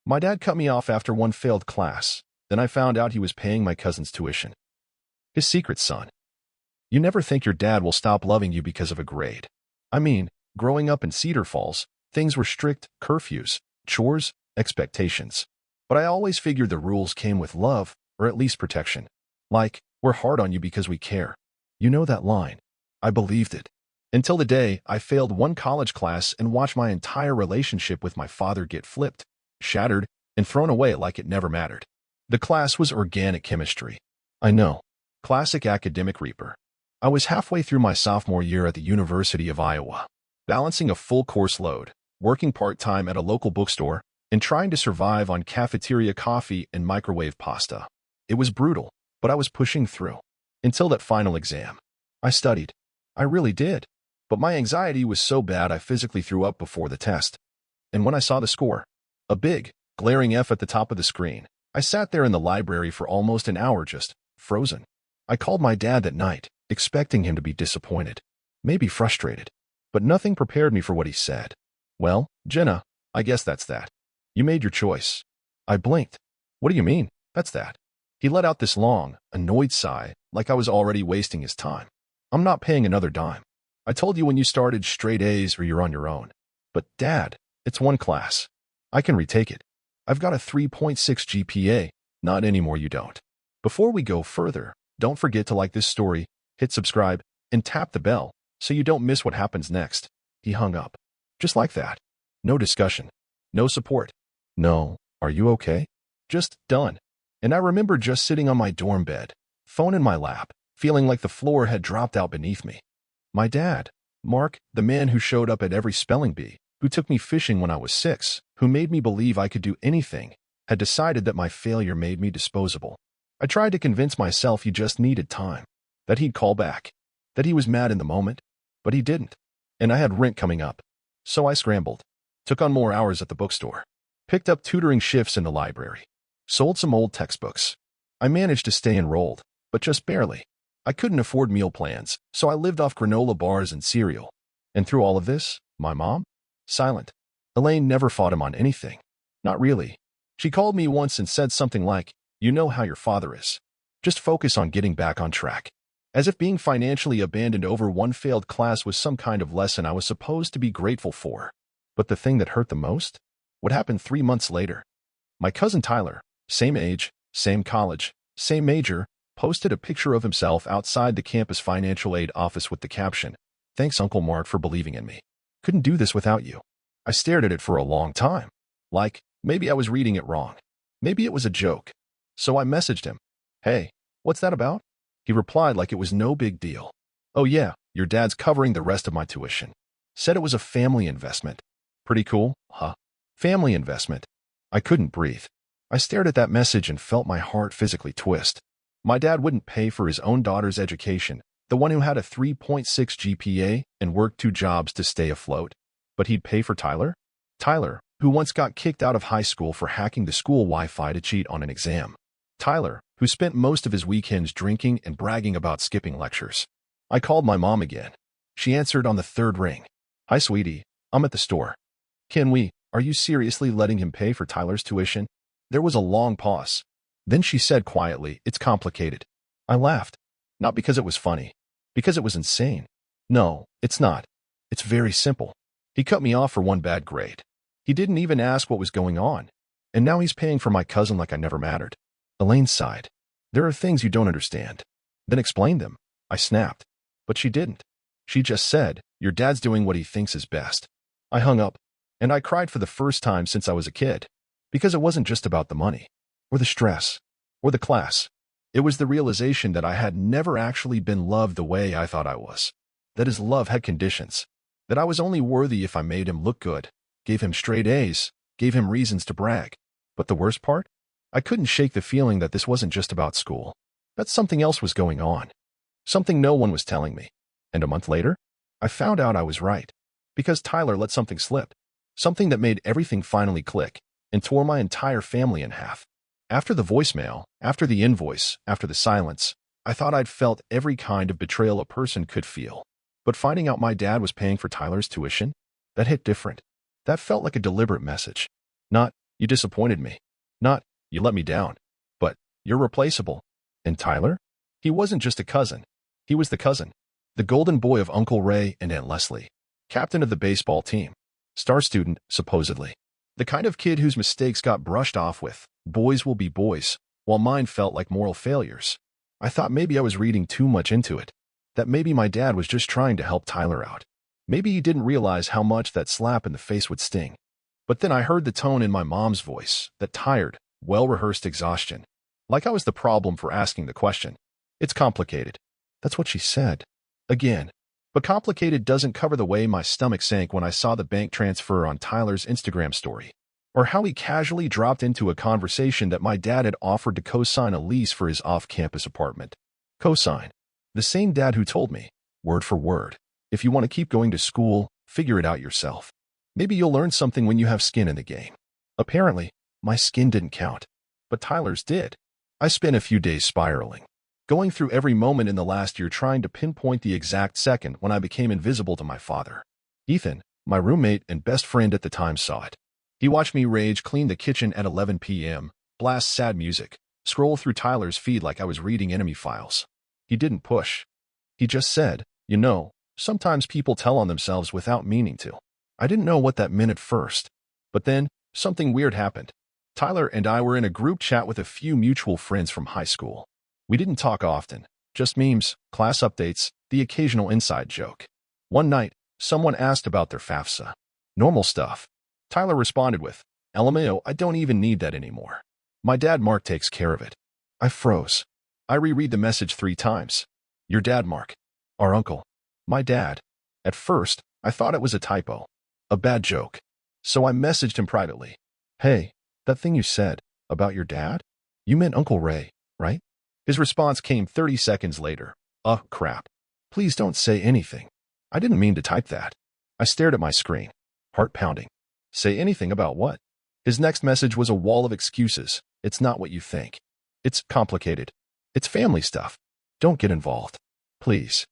My dad cut me off after one failed class. Then I found out he was paying my cousin's tuition. His secret son. You never think your dad will stop loving you because of a grade. I mean, growing up in Cedar Falls, things were strict: curfews, chores, expectations. But I always figured the rules came with love, or at least protection. Like, we're hard on you because we care. You know that line. I believed it. Until the day I failed one college class and watched my entire relationship with my father get flipped, shattered, and thrown away like it never mattered. The class was organic chemistry. I know. Classic academic reaper. I was halfway through my sophomore year at the University of Iowa, balancing a full course load, working part-time at a local bookstore, and trying to survive on cafeteria coffee and microwave pasta. It was brutal, but I was pushing through. Until that final exam. I studied. I really did. But my anxiety was so bad I physically threw up before the test. And when I saw the score, a big, glaring F at the top of the screen, I sat there in the library for almost an hour just frozen. I called my dad that night, expecting him to be disappointed, maybe frustrated. But nothing prepared me for what he said. Well, Jenna, I guess that's that. You made your choice. I blinked. What do you mean, that's that? He let out this long, annoyed sigh, like I was already wasting his time. I'm not paying another dime. I told you when you started straight A's or you're on your own. But Dad, it's one class. I can retake it. I've got a 3.6 GPA. Not anymore, you don't. Before we go further, don't forget to like this story, hit subscribe, and tap the bell so you don't miss what happens next. He hung up. Just like that. No discussion. No support. No, are you okay? Just done. And I remember just sitting on my dorm bed, phone in my lap, feeling like the floor had dropped out beneath me. My dad, Mark, the man who showed up at every spelling bee, who took me fishing when I was 6, who made me believe I could do anything, had decided that my failure made me disposable. I tried to convince myself he just needed time, that he'd call back, that he was mad in the moment, but he didn't. And I had rent coming up. So I scrambled, took on more hours at the bookstore, picked up tutoring shifts in the library, sold some old textbooks. I managed to stay enrolled, but just barely. I couldn't afford meal plans, so I lived off granola bars and cereal. And through all of this, my mom? Silent. Elaine never fought him on anything. Not really. She called me once and said something like, "You know how your father is. Just focus on getting back on track." As if being financially abandoned over one failed class was some kind of lesson I was supposed to be grateful for. But the thing that hurt the most? What happened 3 months later? My cousin Tyler, same age, same college, same major, posted a picture of himself outside the campus financial aid office with the caption, "Thanks, Uncle Mark, for believing in me. Couldn't do this without you." I stared at it for a long time. Like, maybe I was reading it wrong. Maybe it was a joke. So I messaged him. "Hey, what's that about?" He replied like it was no big deal. "Oh yeah, your dad's covering the rest of my tuition. Said it was a family investment." Pretty cool, huh? Family investment. I couldn't breathe. I stared at that message and felt my heart physically twist. My dad wouldn't pay for his own daughter's education, the one who had a 3.6 GPA and worked 2 jobs to stay afloat. But he'd pay for Tyler? Tyler, who once got kicked out of high school for hacking the school Wi-Fi to cheat on an exam. Tyler, who spent most of his weekends drinking and bragging about skipping lectures. I called my mom again. She answered on the 3rd ring. "Hi, sweetie. I'm at the store. Are you seriously letting him pay for Tyler's tuition?" There was a long pause. Then she said quietly, "It's complicated." I laughed. Not because it was funny. Because it was insane. No, it's not. It's very simple. He cut me off for one bad grade. He didn't even ask what was going on. And now he's paying for my cousin like I never mattered. Elaine sighed. "There are things you don't understand." "Then explain them." I snapped. But she didn't. She just said, "Your dad's doing what he thinks is best." I hung up. And I cried for the first time since I was a kid. Because it wasn't just about the money, or the stress, or the class. It was the realization that I had never actually been loved the way I thought I was. That his love had conditions. That I was only worthy if I made him look good, gave him straight A's, gave him reasons to brag. But the worst part? I couldn't shake the feeling that this wasn't just about school. That something else was going on. Something no one was telling me. And a month later, I found out I was right. Because Tyler let something slip. Something that made everything finally click and tore my entire family in half. After the voicemail, after the invoice, after the silence, I thought I'd felt every kind of betrayal a person could feel. But finding out my dad was paying for Tyler's tuition, that hit different. That felt like a deliberate message. Not, You disappointed me. Not, you let me down. But, you're replaceable. And Tyler? He wasn't just a cousin. He was the cousin. The golden boy of Uncle Ray and Aunt Leslie. Captain of the baseball team. Star student, supposedly. The kind of kid whose mistakes got brushed off with, boys will be boys, while mine felt like moral failures. I thought maybe I was reading too much into it. That maybe my dad was just trying to help Tyler out. Maybe he didn't realize how much that slap in the face would sting. But then I heard the tone in my mom's voice, that tired, well-rehearsed exhaustion. Like I was the problem for asking the question. It's complicated. That's what she said. Again. But complicated doesn't cover the way my stomach sank when I saw the bank transfer on Tyler's Instagram story. Or how he casually dropped into a conversation that my dad had offered to co-sign a lease for his off-campus apartment. Co-sign. The same dad who told me, word for word, if you want to keep going to school, figure it out yourself. Maybe you'll learn something when you have skin in the game. Apparently, my skin didn't count. But Tyler's did. I spent a few days spiraling. Going through every moment in the last year trying to pinpoint the exact second when I became invisible to my father. Ethan, my roommate and best friend at the time, saw it. He watched me rage clean the kitchen at 11 p.m., blast sad music, scroll through Tyler's feed like I was reading enemy files. He didn't push. He just said, you know, sometimes people tell on themselves without meaning to. I didn't know what that meant at first. But then, something weird happened. Tyler and I were in a group chat with a few mutual friends from high school. We didn't talk often, just memes, class updates, the occasional inside joke. One night, someone asked about their FAFSA. Normal stuff. Tyler responded with, LMAO, I don't even need that anymore. My dad Mark takes care of it. I froze. I reread the message 3 times. Your dad Mark. Our uncle. My dad. At first, I thought it was a typo. A bad joke. So I messaged him privately. Hey, that thing you said, about your dad? You meant Uncle Ray, right? His response came 30 seconds later. Oh, crap. Please don't say anything. I didn't mean to type that. I stared at my screen. Heart pounding. Say anything about what? His next message was a wall of excuses. It's not what you think. It's complicated. It's family stuff. Don't get involved. Please.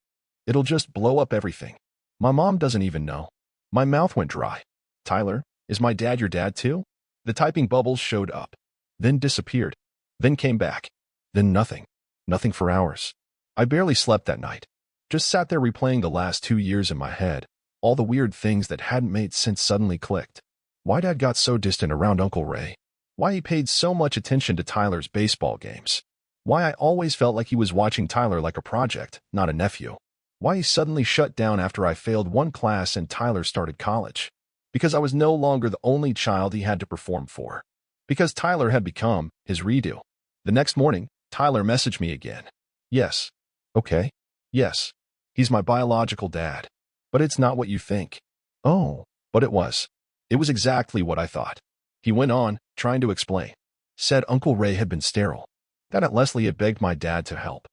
It'll just blow up everything. My mom doesn't even know. My mouth went dry. Tyler, is my dad your dad too? The typing bubbles showed up. Then disappeared. Then came back. Then nothing. Nothing for hours. I barely slept that night. Just sat there replaying the last 2 years in my head. All the weird things that hadn't made sense suddenly clicked. Why Dad got so distant around Uncle Ray. Why he paid so much attention to Tyler's baseball games. Why I always felt like he was watching Tyler like a project, not a nephew. Why he suddenly shut down after I failed one class and Tyler started college. Because I was no longer the only child he had to perform for. Because Tyler had become his redo. The next morning, Tyler messaged me again. Yes. Okay. Yes. He's my biological dad. But it's not what you think. Oh, but it was. It was exactly what I thought. He went on, trying to explain. Said Uncle Ray had been sterile. That Aunt Leslie had begged my dad to help.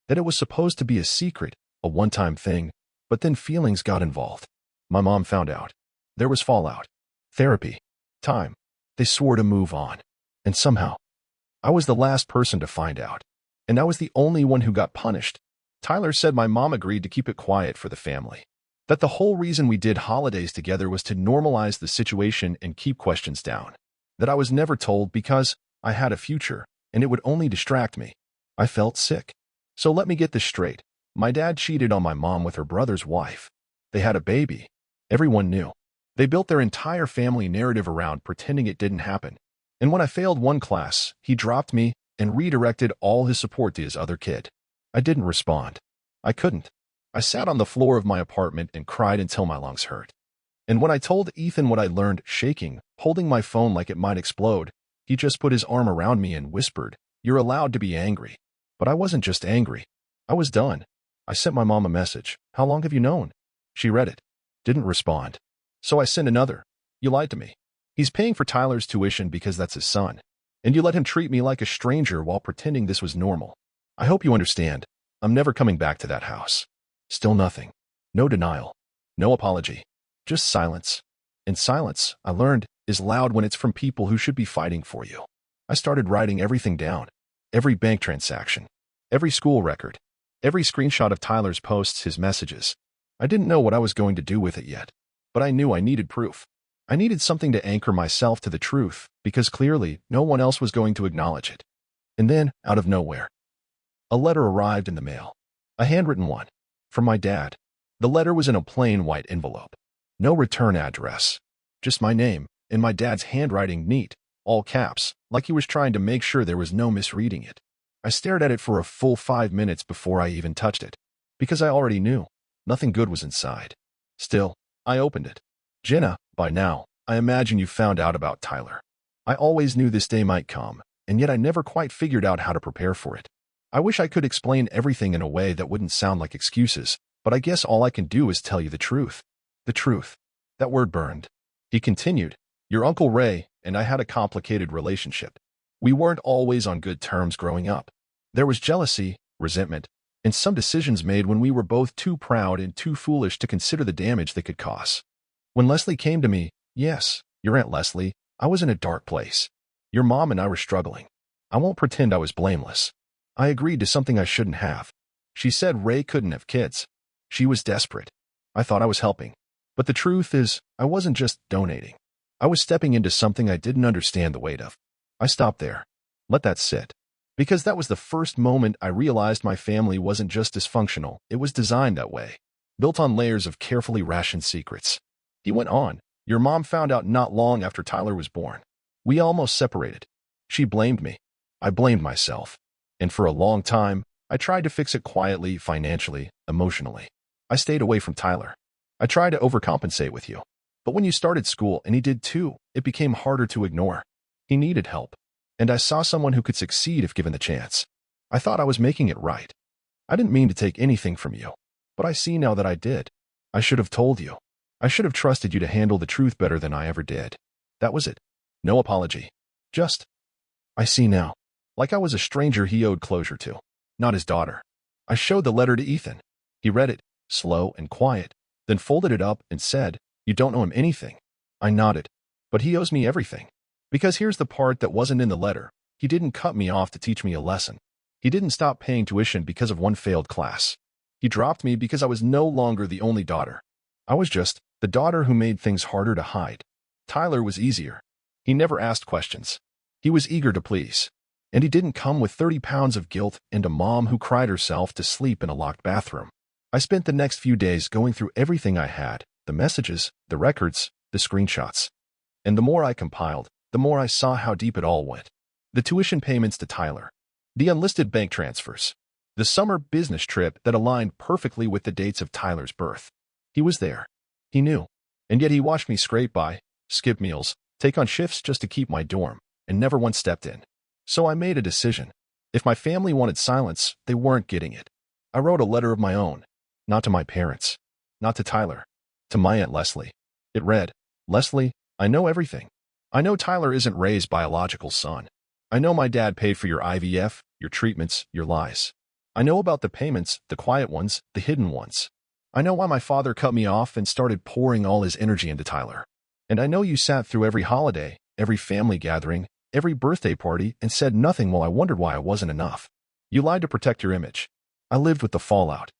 That it was supposed to be a secret, a one-time thing, but then feelings got involved. My mom found out. There was fallout. Therapy. Time. They swore to move on. And somehow, I was the last person to find out. And I was the only one who got punished. Tyler said my mom agreed to keep it quiet for the family. That the whole reason we did holidays together was to normalize the situation and keep questions down. That I was never told because I had a future, and it would only distract me. I felt sick. So let me get this straight. My dad cheated on my mom with her brother's wife. They had a baby. Everyone knew. They built their entire family narrative around pretending it didn't happen. And when I failed one class, he dropped me and redirected all his support to his other kid. I didn't respond. I couldn't. I sat on the floor of my apartment and cried until my lungs hurt. And when I told Ethan what I learned, shaking, holding my phone like it might explode, he just put his arm around me and whispered, "You're allowed to be angry." But I wasn't just angry. I was done. I sent my mom a message. How long have you known? She read it. Didn't respond. So I sent another. You lied to me. He's paying for Tyler's tuition because that's his son. And you let him treat me like a stranger while pretending this was normal. I hope you understand. I'm never coming back to that house. Still nothing. No denial. No apology. Just silence. And silence, I learned, is loud when it's from people who should be fighting for you. I started writing everything down. Every bank transaction. Every school record. Every screenshot of Tyler's posts, his messages. I didn't know what I was going to do with it yet. But I knew I needed proof. I needed something to anchor myself to the truth, because clearly no one else was going to acknowledge it. And then, out of nowhere, a letter arrived in the mail. A handwritten one. From my dad. The letter was in a plain white envelope. No return address. Just my name, in my dad's handwriting, neat, all caps, like he was trying to make sure there was no misreading it. I stared at it for a full 5 minutes before I even touched it, because I already knew nothing good was inside. Still, I opened it. Jenna, by now, I imagine you found out about Tyler. I always knew this day might come, and yet I never quite figured out how to prepare for it. I wish I could explain everything in a way that wouldn't sound like excuses, but I guess all I can do is tell you the truth. The truth. That word burned. He continued, your Uncle Ray and I had a complicated relationship. We weren't always on good terms growing up. There was jealousy, resentment, and some decisions made when we were both too proud and too foolish to consider the damage they could cause. When Leslie came to me, yes, your Aunt Leslie, I was in a dark place. Your mom and I were struggling. I won't pretend I was blameless. I agreed to something I shouldn't have. She said Ray couldn't have kids. She was desperate. I thought I was helping. But the truth is, I wasn't just donating. I was stepping into something I didn't understand the weight of. I stopped there. Let that sit. Because that was the first moment I realized my family wasn't just dysfunctional, it was designed that way. Built on layers of carefully rationed secrets. He went on, your mom found out not long after Tyler was born. We almost separated. She blamed me. I blamed myself. And for a long time, I tried to fix it quietly, financially, emotionally. I stayed away from Tyler. I tried to overcompensate with you. But when you started school, and he did too, it became harder to ignore. He needed help. And I saw someone who could succeed if given the chance. I thought I was making it right. I didn't mean to take anything from you. But I see now that I did. I should have told you. I should have trusted you to handle the truth better than I ever did. That was it. No apology. Just, I see now. Like I was a stranger he owed closure to. Not his daughter. I showed the letter to Ethan. He read it, slow and quiet, then folded it up and said, you don't owe him anything. I nodded. But he owes me everything. Because here's the part that wasn't in the letter. He didn't cut me off to teach me a lesson. He didn't stop paying tuition because of one failed class. He dropped me because I was no longer the only daughter. I was just the daughter who made things harder to hide. Tyler was easier. He never asked questions. He was eager to please. And he didn't come with 30 pounds of guilt and a mom who cried herself to sleep in a locked bathroom. I spent the next few days going through everything I had, the messages, the records, the screenshots. And the more I compiled, the more I saw how deep it all went. The tuition payments to Tyler. The unlisted bank transfers. The summer business trip that aligned perfectly with the dates of Tyler's birth. He was there. He knew. And yet he watched me scrape by, skip meals, take on shifts just to keep my dorm, and never once stepped in. So I made a decision. If my family wanted silence, they weren't getting it. I wrote a letter of my own. Not to my parents. Not to Tyler. To my Aunt Leslie. It read, Leslie, I know everything. I know Tyler isn't Ray's biological son. I know my dad paid for your IVF, your treatments, your lies. I know about the payments, the quiet ones, the hidden ones. I know why my father cut me off and started pouring all his energy into Tyler. And I know you sat through every holiday, every family gathering, every birthday party, and said nothing while I wondered why I wasn't enough. You lied to protect your image. I lived with the fallout.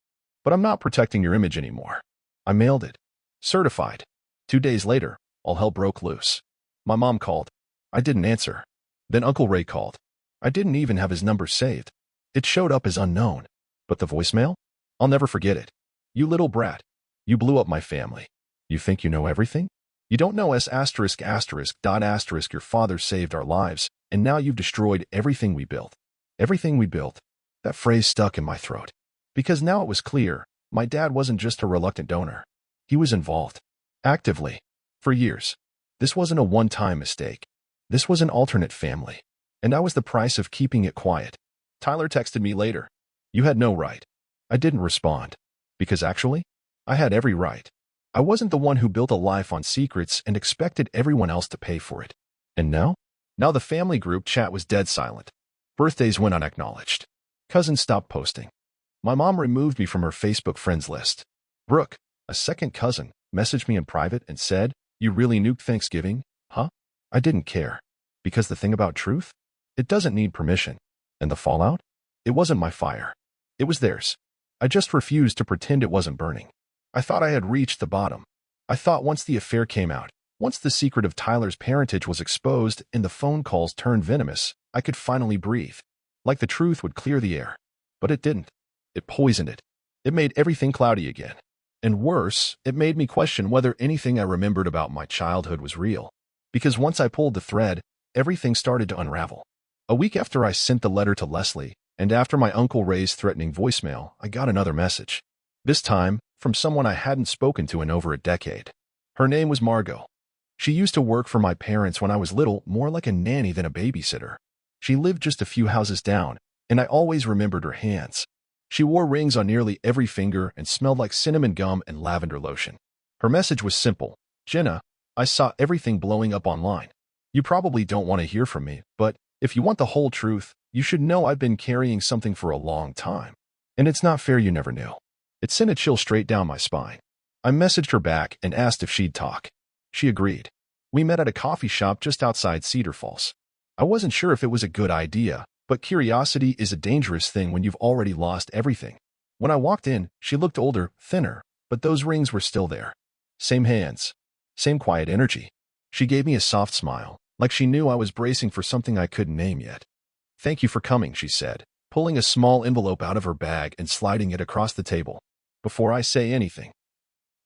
But I'm not protecting your image anymore. I mailed it. Certified. 2 days later, all hell broke loose. My mom called. I didn't answer. Then Uncle Ray called. I didn't even have his number saved. It showed up as unknown. But the voicemail? I'll never forget it. You little brat. You blew up my family. You think you know everything? You don't know your father saved our lives, and now you've destroyed everything we built. Everything we built. That phrase stuck in my throat. Because now it was clear, my dad wasn't just a reluctant donor. He was involved. Actively. For years. This wasn't a one-time mistake. This was an alternate family. And I was the price of keeping it quiet. Tyler texted me later. You had no right. I didn't respond. Because actually, I had every right. I wasn't the one who built a life on secrets and expected everyone else to pay for it. And now? Now the family group chat was dead silent. Birthdays went unacknowledged. Cousins stopped posting. My mom removed me from her Facebook friends list. Brooke, a second cousin, messaged me in private and said, you really nuked Thanksgiving, huh? I didn't care. Because the thing about truth? It doesn't need permission. And the fallout? It wasn't my fire. It was theirs. I just refused to pretend it wasn't burning. I thought I had reached the bottom. I thought once the affair came out, Once the secret of Tyler's parentage was exposed and the phone calls turned venomous, I could finally breathe. Like the truth would clear the air. But it didn't. It poisoned it. It made everything cloudy again. And worse, it made me question whether anything I remembered about my childhood was real. Because once I pulled the thread, everything started to unravel. A week after I sent the letter to Leslie, and after my uncle Ray's threatening voicemail, I got another message. This time, from someone I hadn't spoken to in over a decade. Her name was Margot. She used to work for my parents when I was little, more like a nanny than a babysitter. She lived just a few houses down, and I always remembered her hands. She wore rings on nearly every finger and smelled like cinnamon gum and lavender lotion. Her message was simple. Jenna, I saw everything blowing up online. You probably don't want to hear from me, but if you want the whole truth, you should know I've been carrying something for a long time. And it's not fair you never knew. It sent a chill straight down my spine. I messaged her back and asked if she'd talk. She agreed. We met at a coffee shop just outside Cedar Falls. I wasn't sure if it was a good idea, but curiosity is a dangerous thing when you've already lost everything. When I walked in, she looked older, thinner, but those rings were still there. Same hands. Same quiet energy. She gave me a soft smile, like she knew I was bracing for something I couldn't name yet. Thank you for coming, she said, pulling a small envelope out of her bag and sliding it across the table. Before I say anything,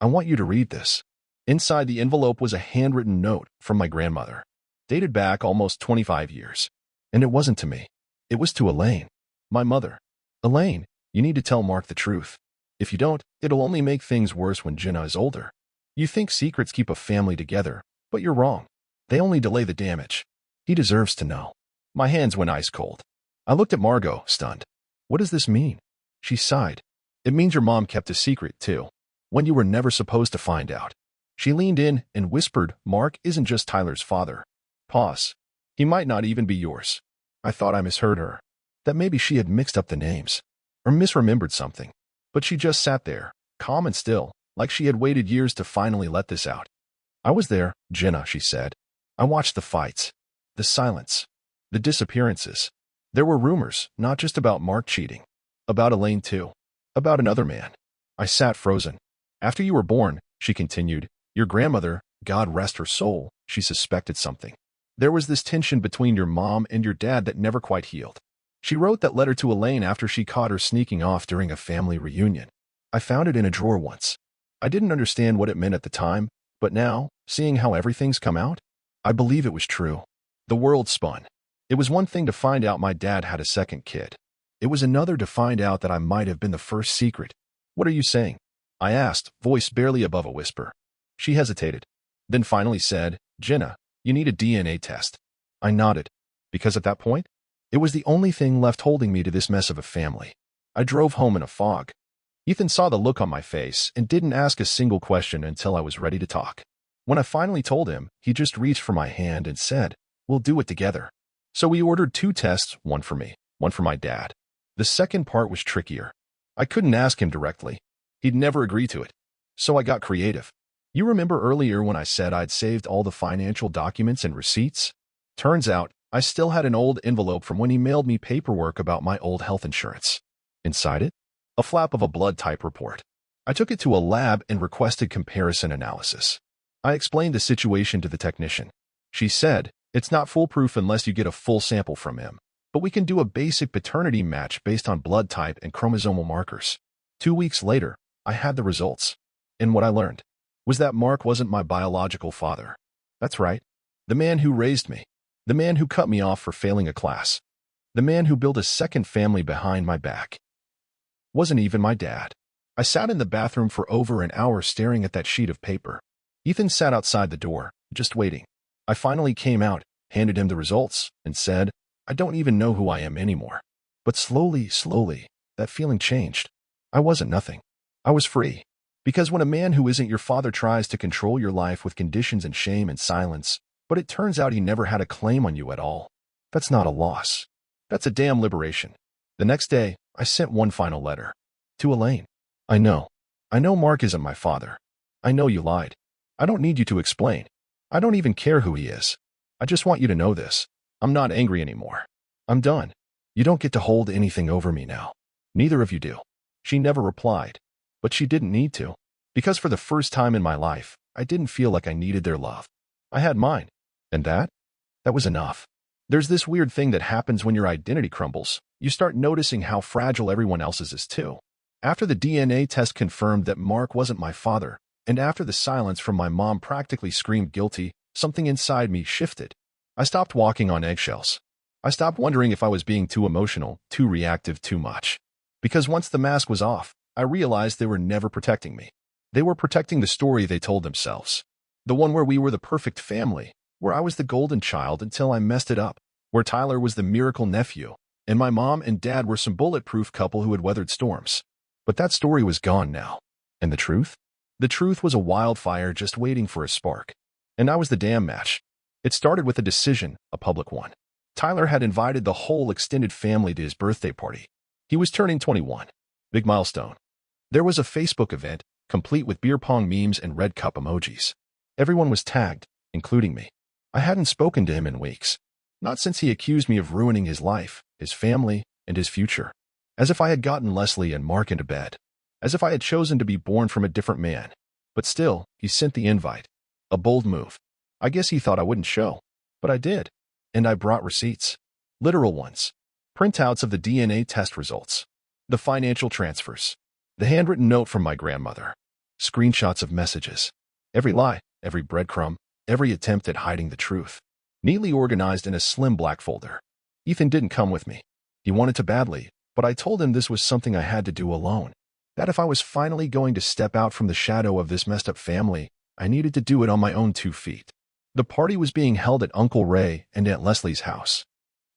I want you to read this. Inside the envelope was a handwritten note from my grandmother, dated back almost 25 years. And it wasn't to me. It was to Elaine, my mother. Elaine, you need to tell Mark the truth. If you don't, it'll only make things worse when Jenna is older. You think secrets keep a family together, but you're wrong. They only delay the damage. He deserves to know. My hands went ice cold. I looked at Margot, stunned. What does this mean? She sighed. It means your mom kept a secret, too, when you were never supposed to find out. She leaned in and whispered, Mark isn't just Tyler's father. Pause. He might not even be yours. I thought I misheard her. That maybe she had mixed up the names, or misremembered something. But she just sat there, calm and still, like she had waited years to finally let this out. I was there, Jenna, she said. I watched the fights, the silence, the disappearances. There were rumors, not just about Mark cheating. About Elaine, too. About another man. I sat frozen. After you were born, she continued, your grandmother, God rest her soul, she suspected something. There was this tension between your mom and your dad that never quite healed. She wrote that letter to Elaine after she caught her sneaking off during a family reunion. I found it in a drawer once. I didn't understand what it meant at the time, but now, seeing how everything's come out, I believe it was true. The world spun. It was one thing to find out my dad had a second kid. It was another to find out that I might have been the first secret. What are you saying? I asked, voice barely above a whisper. She hesitated, then finally said, Jenna, you need a DNA test. I nodded, because at that point, it was the only thing left holding me to this mess of a family. I drove home in a fog. Ethan saw the look on my face and didn't ask a single question until I was ready to talk. When I finally told him, he just reached for my hand and said, we'll do it together. So we ordered 2 tests, one for me, one for my dad. The second part was trickier. I couldn't ask him directly. He'd never agree to it. So I got creative. You remember earlier when I said I'd saved all the financial documents and receipts? Turns out, I still had an old envelope from when he mailed me paperwork about my old health insurance. Inside it, a flap of a blood type report. I took it to a lab and requested comparison analysis. I explained the situation to the technician. She said, it's not foolproof unless you get a full sample from him, but we can do a basic paternity match based on blood type and chromosomal markers. 2 weeks later, I had the results. And what I learned was that Mark wasn't my biological father. That's right. The man who raised me. The man who cut me off for failing a class. The man who built a second family behind my back. Wasn't even my dad. I sat in the bathroom for over an hour staring at that sheet of paper. Ethan sat outside the door, just waiting. I finally came out, handed him the results, and said, I don't even know who I am anymore. But slowly, that feeling changed. I wasn't nothing. I was free. Because when a man who isn't your father tries to control your life with conditions and shame and silence, but it turns out he never had a claim on you at all, that's not a loss. That's a damn liberation. The next day, I sent one final letter. To Elaine. I know Mark isn't my father. I know you lied. I don't need you to explain. I don't even care who he is. I just want you to know this. I'm not angry anymore. I'm done. You don't get to hold anything over me now. Neither of you do. She never replied. But she didn't need to. Because for the first time in my life, I didn't feel like I needed their love. I had mine. And that was enough. There's this weird thing that happens when your identity crumbles. You start noticing how fragile everyone else's is too. After the DNA test confirmed that Mark wasn't my father, and after the silence from my mom practically screamed guilty, something inside me shifted. I stopped walking on eggshells. I stopped wondering if I was being too emotional, too reactive, too much. Because once the mask was off, I realized they were never protecting me. They were protecting the story they told themselves. The one where we were the perfect family, where I was the golden child until I messed it up, where Tyler was the miracle nephew, and my mom and dad were some bulletproof couple who had weathered storms. But that story was gone now. And the truth? The truth was a wildfire just waiting for a spark. And I was the damn match. It started with a decision, a public one. Tyler had invited the whole extended family to his birthday party. He was turning 21. Big milestone. There was a Facebook event, complete with beer pong memes and red cup emojis. Everyone was tagged, including me. I hadn't spoken to him in weeks. Not since he accused me of ruining his life, his family, and his future. As if I had gotten Leslie and Mark into bed. As if I had chosen to be born from a different man. But still, he sent the invite. A bold move. I guess he thought I wouldn't show. But I did. And I brought receipts. Literal ones. Printouts of the DNA test results. The financial transfers. The handwritten note from my grandmother. Screenshots of messages. Every lie, every breadcrumb, every attempt at hiding the truth. Neatly organized in a slim black folder. Ethan didn't come with me. He wanted to badly, but I told him this was something I had to do alone. That if I was finally going to step out from the shadow of this messed up family, I needed to do it on my own 2 feet. The party was being held at Uncle Ray and Aunt Leslie's house.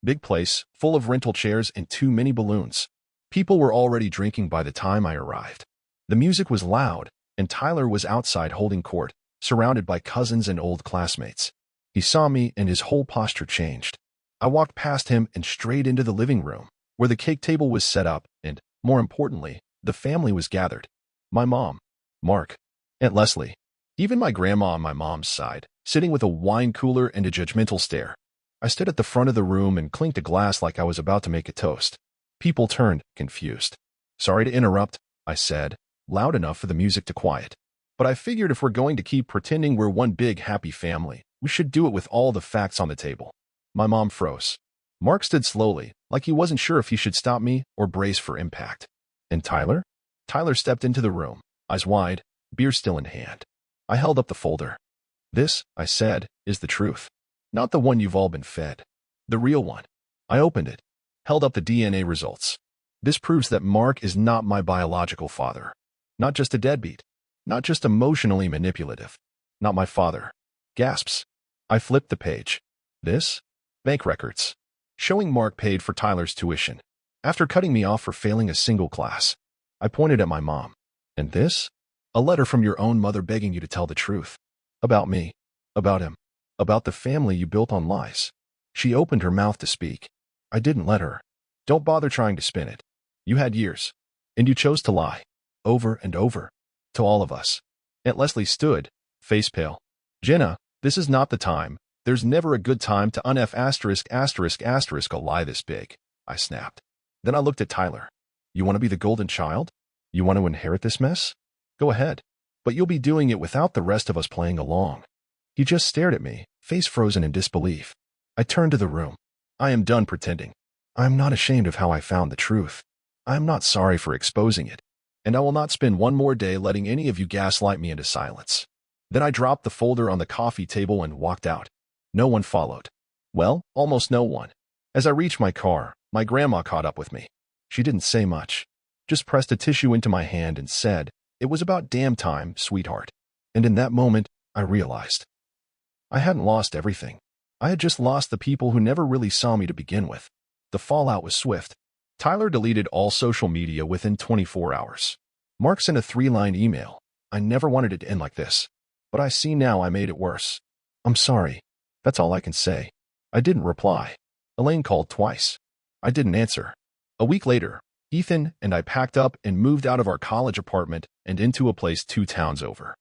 Big place, full of rental chairs and 2 mini balloons. People were already drinking by the time I arrived. The music was loud, and Tyler was outside holding court, surrounded by cousins and old classmates. He saw me and his whole posture changed. I walked past him and straight into the living room, where the cake table was set up and, more importantly, the family was gathered. My mom, Mark, Aunt Leslie, even my grandma on my mom's side, sitting with a wine cooler and a judgmental stare. I stood at the front of the room and clinked a glass like I was about to make a toast. People turned, confused. Sorry to interrupt, I said, loud enough for the music to quiet. But I figured if we're going to keep pretending we're one big happy family, we should do it with all the facts on the table. My mom froze. Mark stood slowly, like he wasn't sure if he should stop me or brace for impact. And Tyler? Tyler stepped into the room, eyes wide, beer still in hand. I held up the folder. This, I said, is the truth. Not the one you've all been fed. The real one. I opened it, held up the DNA results. This proves that Mark is not my biological father. Not just a deadbeat. Not just emotionally manipulative. Not my father. Gasps. I flipped the page. This? Bank records. Showing Mark paid for Tyler's tuition. After cutting me off for failing a single class. I pointed at my mom. And this? A letter from your own mother begging you to tell the truth. About me. About him. About the family you built on lies. She opened her mouth to speak. I didn't let her. Don't bother trying to spin it. You had years. And you chose to lie. Over and over. To all of us. Aunt Leslie stood, face pale. Jenna, this is not the time. There's never a good time to unf **** a lie this big. I snapped. Then I looked at Tyler. You want to be the golden child? You want to inherit this mess? Go ahead. But you'll be doing it without the rest of us playing along. He just stared at me, face frozen in disbelief. I turned to the room. I am done pretending. I am not ashamed of how I found the truth. I am not sorry for exposing it. And I will not spend one more day letting any of you gaslight me into silence. Then I dropped the folder on the coffee table and walked out. No one followed. Well, almost no one. As I reached my car, my grandma caught up with me. She didn't say much. Just pressed a tissue into my hand and said, "It was about damn time, sweetheart." And in that moment, I realized. I hadn't lost everything. I had just lost the people who never really saw me to begin with. The fallout was swift. Tyler deleted all social media within 24 hours. Mark sent a 3-line email. I never wanted it to end like this. But I see now I made it worse. I'm sorry. That's all I can say. I didn't reply. Elaine called twice. I didn't answer. A week later, Ethan and I packed up and moved out of our college apartment and into a place 2 towns over.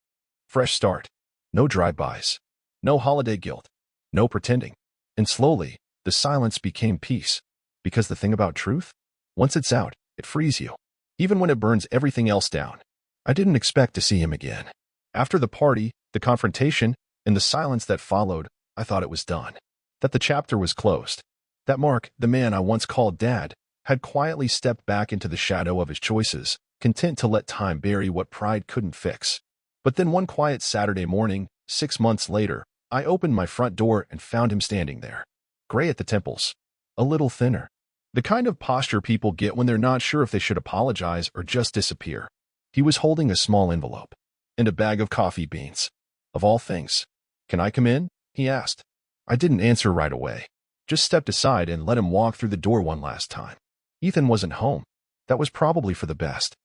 Fresh start. No drive-bys. No holiday guilt. No pretending. And slowly, the silence became peace. Because the thing about truth? Once it's out, it frees you. Even when it burns everything else down. I didn't expect to see him again. After the party, the confrontation, In the silence that followed, I thought it was done. That the chapter was closed. That Mark, the man I once called Dad, had quietly stepped back into the shadow of his choices, content to let time bury what pride couldn't fix. But then one quiet Saturday morning, 6 months later, I opened my front door and found him standing there. Gray at the temples. A little thinner. The kind of posture people get when they're not sure if they should apologize or just disappear. He was holding a small envelope. And a bag of coffee beans. Of all things. "Can I come in?" he asked. I didn't answer right away. Just stepped aside and let him walk through the door one last time. Ethan wasn't home. That was probably for the best.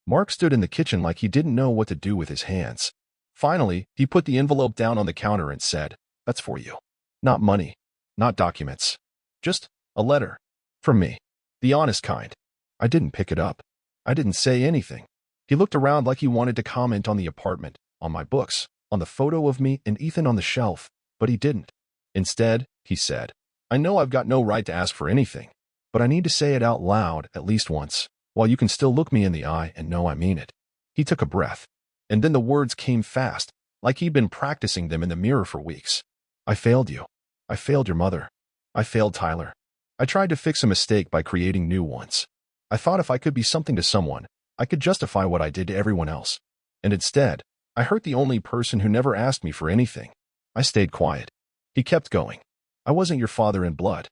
Mark stood in the kitchen like he didn't know what to do with his hands. Finally, he put the envelope down on the counter and said, "That's for you. Not money. Not documents. Just a letter. From me. The honest kind." I didn't pick it up. I didn't say anything. He looked around like he wanted to comment on the apartment, on my books, on the photo of me and Ethan on the shelf, but he didn't. Instead, he said, "I know I've got no right to ask for anything, but I need to say it out loud at least once, while you can still look me in the eye and know I mean it." He took a breath, and then the words came fast, like he'd been practicing them in the mirror for weeks. "I failed you. I failed your mother. I failed Tyler. I tried to fix a mistake by creating new ones. I thought if I could be something to someone, I could justify what I did to everyone else. And instead, I hurt the only person who never asked me for anything." I stayed quiet. He kept going. "I wasn't your father in blood,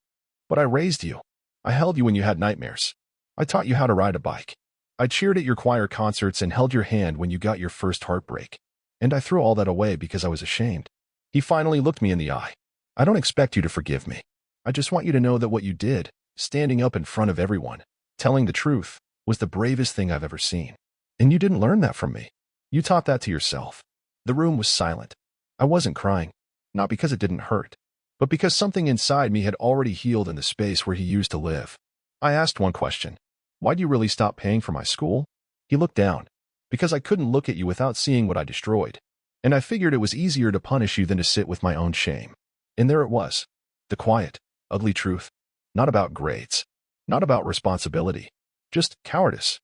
but I raised you. I held you when you had nightmares. I taught you how to ride a bike. I cheered at your choir concerts and held your hand when you got your first heartbreak. And I threw all that away because I was ashamed." He finally looked me in the eye. "I don't expect you to forgive me. I just want you to know that what you did, standing up in front of everyone, telling the truth, was the bravest thing I've ever seen. And you didn't learn that from me. You taught that to yourself." The room was silent. I wasn't crying, not because it didn't hurt, but because something inside me had already healed in the space where he used to live. I asked one question. "Why'd you really stop paying for my school?" He looked down. "Because I couldn't look at you without seeing what I destroyed. And I figured it was easier to punish you than to sit with my own shame." And there it was. The quiet, ugly truth. Not about grades. Not about responsibility. Just cowardice.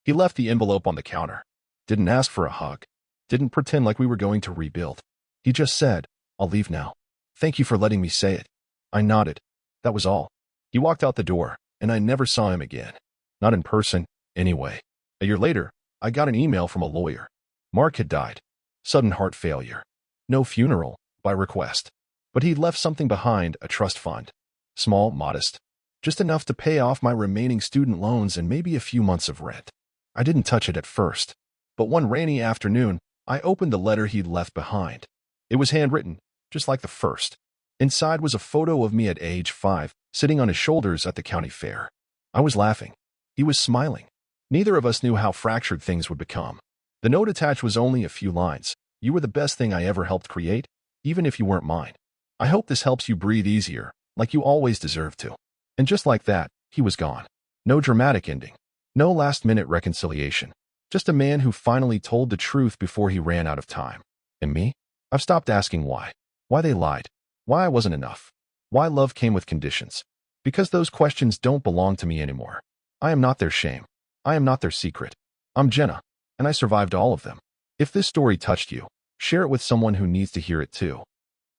He left the envelope on the counter. Didn't ask for a hug. Didn't pretend like we were going to rebuild. He just said, "I'll leave now. Thank you for letting me say it." I nodded. That was all. He walked out the door, and I never saw him again. Not in person, anyway. A year later, I got an email from a lawyer. Mark had died. Sudden heart failure. No funeral, by request. But he'd left something behind, a trust fund. Small, modest. Just enough to pay off my remaining student loans and maybe a few months of rent. I didn't touch it at first. But one rainy afternoon, I opened the letter he'd left behind. It was handwritten, just like the first. Inside was a photo of me at age 5, sitting on his shoulders at the county fair. I was laughing. He was smiling. Neither of us knew how fractured things would become. The note attached was only a few lines. "You were the best thing I ever helped create, even if you weren't mine. I hope this helps you breathe easier, like you always deserve to." And just like that, he was gone. No dramatic ending. No last-minute reconciliation. Just a man who finally told the truth before he ran out of time. And me? I've stopped asking why. Why they lied. Why I wasn't enough. Why love came with conditions. Because those questions don't belong to me anymore. I am not their shame. I am not their secret. I'm Jenna, and I survived all of them. If this story touched you, share it with someone who needs to hear it too.